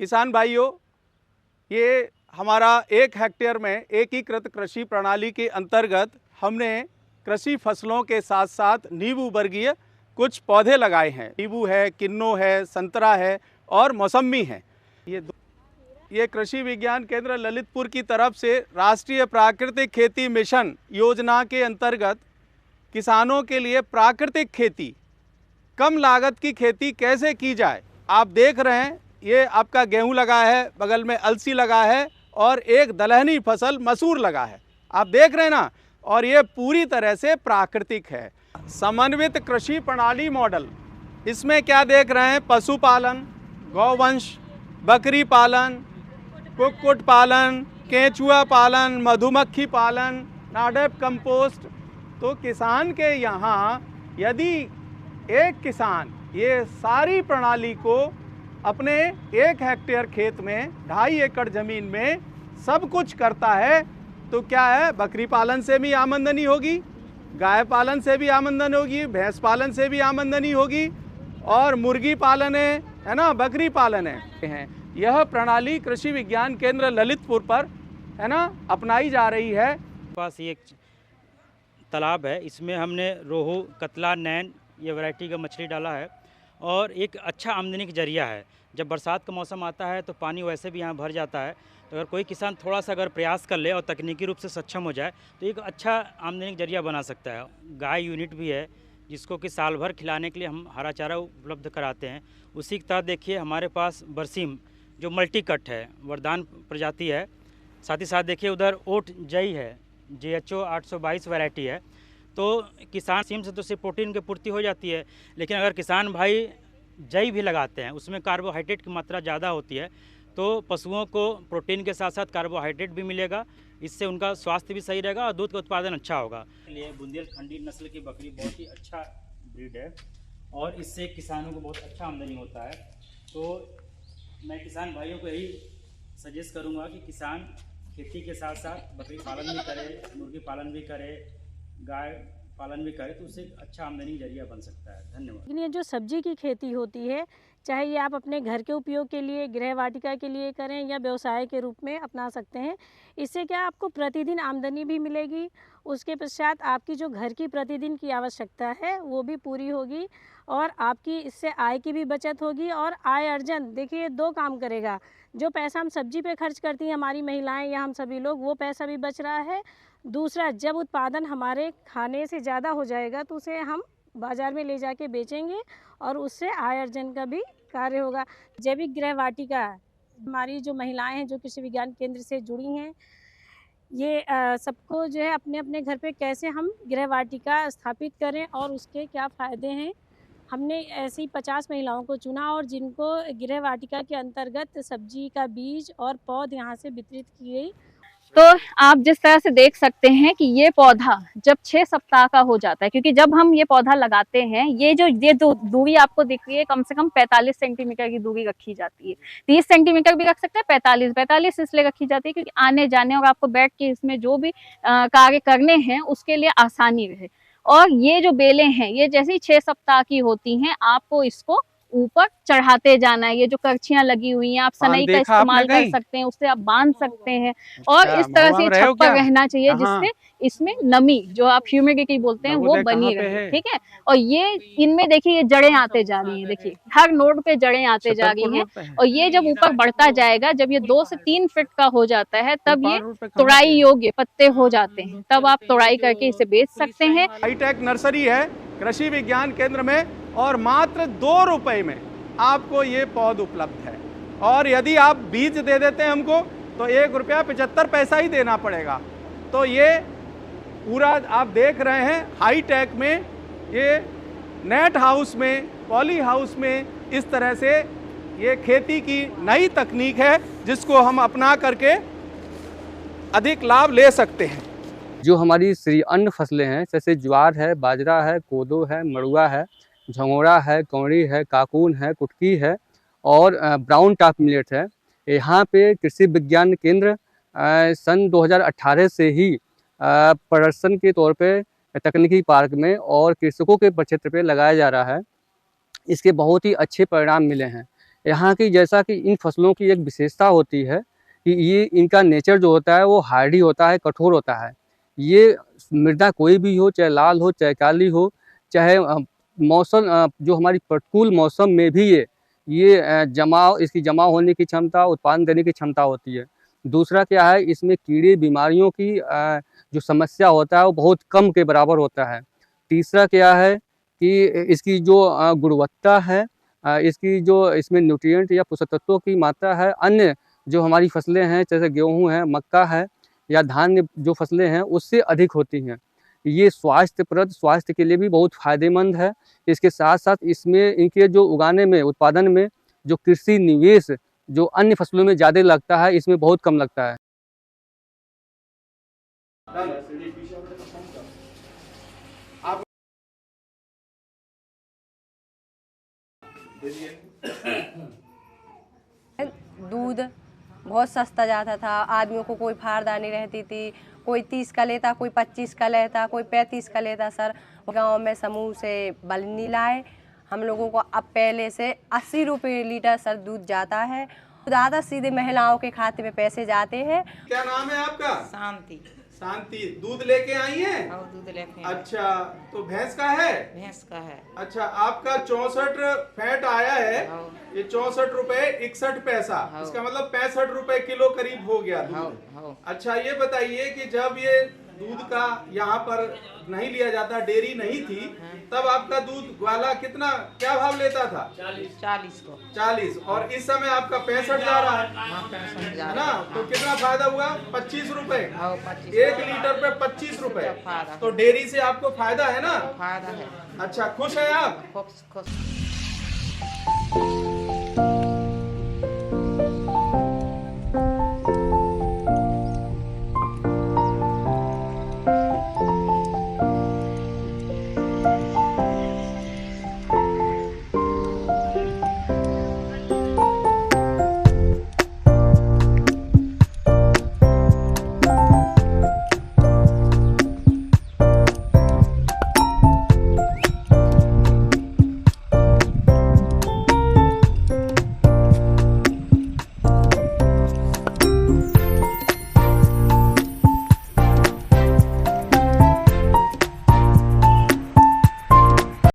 किसान भाइयों, ये हमारा 1 हेक्टेयर में एकीकृत कृषि प्रणाली के अंतर्गत हमने कृषि फसलों के साथ साथ नींबू वर्गीय कुछ पौधे लगाए हैं। नींबू है, किन्नो है, संतरा है और मौसम्मी है। ये कृषि विज्ञान केंद्र ललितपुर की तरफ से राष्ट्रीय प्राकृतिक खेती मिशन योजना के अंतर्गत किसानों के लिए प्राकृतिक खेती, कम लागत की खेती कैसे की जाए, आप देख रहे हैं। ये आपका गेहूं लगा है, बगल में अलसी लगा है और एक दलहनी फसल मसूर लगा है, आप देख रहे हैं ना। और ये पूरी तरह से प्राकृतिक है। समन्वित कृषि प्रणाली मॉडल, इसमें क्या देख रहे हैं, पशुपालन, गौवंश, बकरी पालन, कुक्कुट पालन, केंचुआ पालन, मधुमक्खी पालन, नाडेप कंपोस्ट। तो किसान के यहाँ यदि एक किसान ये सारी प्रणाली को अपने 1 हेक्टेयर खेत में 2.5 एकड़ ज़मीन में सब कुछ करता है, तो क्या है, बकरी पालन से भी आमदनी होगी, गाय पालन से भी आमदनी होगी, भैंस पालन से भी आमदनी होगी और मुर्गी पालन है ना, बकरी पालन है। यह प्रणाली कृषि विज्ञान केंद्र ललितपुर पर है ना अपनाई जा रही है। पास ये एक तालाब है, इसमें हमने रोहू, कतला, नैन ये वैरायटी का मछली डाला है और एक अच्छा आमदनी का जरिया है। जब बरसात का मौसम आता है तो पानी वैसे भी यहाँ भर जाता है, तो अगर कोई किसान थोड़ा सा अगर प्रयास कर ले और तकनीकी रूप से सक्षम हो जाए तो एक अच्छा आमदनी का जरिया बना सकता है। गाय यूनिट भी है जिसको कि साल भर खिलाने के लिए हम हरा चारा उपलब्ध कराते हैं। उसी के तहत देखिए हमारे पास बरसीम जो मल्टी कट है, वरदान प्रजाति है। साथ ही साथ देखिए उधर ओट जई है, JHO 822 वैरायटी है। तो किसान सीम से तो सिर्फ प्रोटीन की पूर्ति हो जाती है, लेकिन अगर किसान भाई जई भी लगाते हैं उसमें कार्बोहाइड्रेट की मात्रा ज़्यादा होती है, तो पशुओं को प्रोटीन के साथ साथ कार्बोहाइड्रेट भी मिलेगा, इससे उनका स्वास्थ्य भी सही रहेगा और दूध का उत्पादन अच्छा होगा। ये बुंदेलखंडी नस्ल की बकरी बहुत ही अच्छा ब्रीड है और इससे किसानों को बहुत अच्छा आमदनी होता है। तो मैं किसान भाइयों को यही सजेस्ट करूँगा कि किसान खेती के साथ साथ बकरी पालन भी करे, मुर्गी पालन भी करे, गाय पालन भी करे, तो उससे अच्छा आमदनी जरिया बन सकता है। धन्यवाद। लेकिन ये जो सब्जी की खेती होती है, चाहे ये आप अपने घर के उपयोग के लिए, गृह वाटिका के लिए करें या व्यवसाय के रूप में अपना सकते हैं। इससे क्या आपको प्रतिदिन आमदनी भी मिलेगी, उसके पश्चात आपकी जो घर की प्रतिदिन की आवश्यकता है वो भी पूरी होगी और आपकी इससे आय की भी बचत होगी। और आय अर्जन देखिए 2 काम करेगा, जो पैसा हम सब्जी पे खर्च करती हैं हमारी महिलाएं या हम सभी लोग, वो पैसा भी बच रहा है। दूसरा, जब उत्पादन हमारे खाने से ज़्यादा हो जाएगा तो उसे हम बाज़ार में ले जाके बेचेंगे और उससे आय अर्जन का भी कार्य होगा। जैविक गृह वाटिका हमारी जो महिलाएं हैं जो कृषि विज्ञान केंद्र से जुड़ी हैं, ये सबको जो है अपने अपने घर पे कैसे हम गृह वाटिका स्थापित करें और उसके क्या फ़ायदे हैं, हमने ऐसी 50 महिलाओं को चुना और जिनको गृह वाटिका के अंतर्गत सब्जी का बीज और पौध यहाँ से वितरित की गई। तो आप जिस तरह से देख सकते हैं कि ये पौधा जब 6 सप्ताह का हो जाता है, क्योंकि जब हम ये पौधा लगाते हैं, ये जो दूरी आपको दिख रही है, कम से कम 45 सेंटीमीटर की दूरी रखी जाती है। 30 सेंटीमीटर भी रख सकते हैं, 45 इसलिए रखी जाती है क्योंकि आने जाने और आपको बैठ के इसमें जो भी कार्य करने हैं उसके लिए आसानी रहे। और ये जो बेलें हैं ये जैसे ही 6 सप्ताह की होती हैं, आपको इसको ऊपर चढ़ाते जाना है। ये जो करछियां लगी हुई हैं, आप सनई का इस्तेमाल कर सकते हैं, उससे आप बांध सकते हैं। और इस तरह से छप्पर रहना चाहिए जिससे इसमें नमी, जो आप ह्यूमिडिटी बोलते हैं, वो बनी रहे। ठीक है। और ये इनमें देखिए ये जड़ें आते जा रही हैं, देखिए हर नोड पे जड़ें आते जा रही हैं। और ये जब ऊपर बढ़ता जाएगा, जब ये 2 से 3 फीट का हो जाता है, तब ये तोड़ाई योग्य पत्ते हो जाते हैं, तब आप तोड़ाई करके इसे बेच सकते हैं। हाईटेक नर्सरी है कृषि विज्ञान केंद्र में और मात्र 2 रुपए में आपको ये पौध उपलब्ध है। और यदि आप बीज दे देते हैं हमको तो 1 रुपया 75 पैसा ही देना पड़ेगा। तो ये पूरा आप देख रहे हैं हाईटेक में, ये नेट हाउस में, पॉली हाउस में, इस तरह से ये खेती की नई तकनीक है जिसको हम अपना करके अधिक लाभ ले सकते हैं। जो हमारी श्री अन्न फसलें हैं, जैसे ज्वार है, बाजरा है, कोदो है, मड़ुआ है, झंगोरा है, कौड़ी है, काकून है, कुटकी है और ब्राउन टॉप मिलेट है। यहाँ पे कृषि विज्ञान केंद्र सन 2018 से ही प्रदर्शन के तौर पे तकनीकी पार्क में और कृषकों के प्रक्षेत्र पे लगाया जा रहा है। इसके बहुत ही अच्छे परिणाम मिले हैं। यहाँ की जैसा कि इन फसलों की एक विशेषता होती है कि ये इनका नेचर जो होता है वो हार्डी होता है, कठोर होता है। ये मृदा कोई भी हो, चाहे लाल हो, चाहे काली हो, चाहे मौसम जो हमारी प्रतिकूल मौसम में भी ये इसकी जमाव होने की क्षमता, उत्पादन देने की क्षमता होती है। दूसरा क्या है, इसमें कीड़े बीमारियों की जो समस्या होता है वो बहुत कम के बराबर होता है। तीसरा क्या है कि इसकी जो गुणवत्ता है, इसकी जो इसमें न्यूट्रिएंट या पोषक तत्वों की मात्रा है, अन्य जो हमारी फसलें हैं जैसे गेहूँ है, मक्का है या धान्य जो फसलें हैं उससे अधिक होती हैं। ये स्वास्थ्य के लिए भी बहुत फ़ायदेमंद है। इसके साथ-साथ इसमें इनके जो उगाने में, उत्पादन में जो कृषि निवेश जो अन्य फसलों में ज़्यादा लगता है, इसमें बहुत कम लगता है। दूध बहुत सस्ता जाता था, आदमियों को कोई फारदानी रहती थी, कोई 30 का लेता, कोई 25 का लेता, कोई 35 का लेता। सर गांव में समूह से बलनी लाए हम लोगों को, अब पहले से 80 रुपये लीटर सर दूध जाता है। ज़्यादा सीधे महिलाओं के खाते में पैसे जाते हैं। क्या नाम है आपका? शांति। शांति, दूध लेके आई हैं? और दूध लेके आए। अच्छा, तो भैंस का है? भैंस का है। अच्छा, आपका 64 फैट आया है, हाँ। ये 64 रुपए 61 पैसा, हाँ। इसका मतलब 65 रुपए किलो करीब हो गया हाँ, दूध। हाँ। अच्छा, ये बताइए कि जब ये दूध का यहाँ पर नहीं लिया जाता, डेयरी नहीं थी, तब आपका दूध ग्वाला क्या भाव लेता था? 40 को। 40, और इस समय आपका 65 जा रहा है, हाँ, 65 जा है रहा ना? है। तो कितना फायदा हुआ? 25 रुपए, हाँ, 25 1 लीटर पे 25 रुपए। फायदा। तो डेयरी से आपको फायदा है ना? फायदा है। अच्छा, खुश है आप? खुश खुश।